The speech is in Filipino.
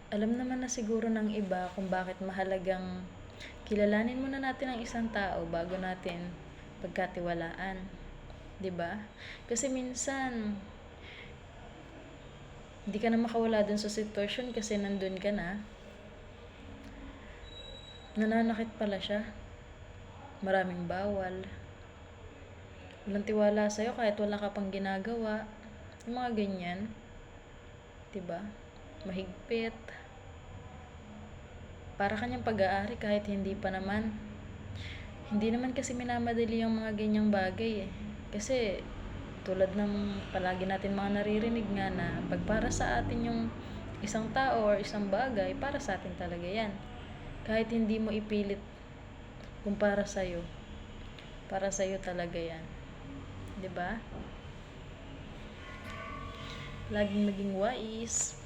Alam naman na siguro ng iba kung bakit mahalagang kilalanin muna natin ang isang tao bago natin pagkatiwalaan. 'Di ba? Kasi minsan, hindi ka na makawala dun sa sitwasyon kasi nandun ka na. Nananakit pala siya. Maraming bawal. Walang tiwala sa'yo kahit wala ka pang ginagawa. Yung mga ganyan. 'Di ba? Mahigpit. Para kanyang pag-aari kahit hindi pa naman. Hindi naman kasi minamadali yung mga ganyang bagay eh. Kasi tulad ng palagi natin mga naririnig nga na pag para sa atin yung isang tao or isang bagay, para sa atin talaga yan. Kahit hindi mo ipilit kung para sa'yo talaga yan. 'Di ba? Laging maging wais.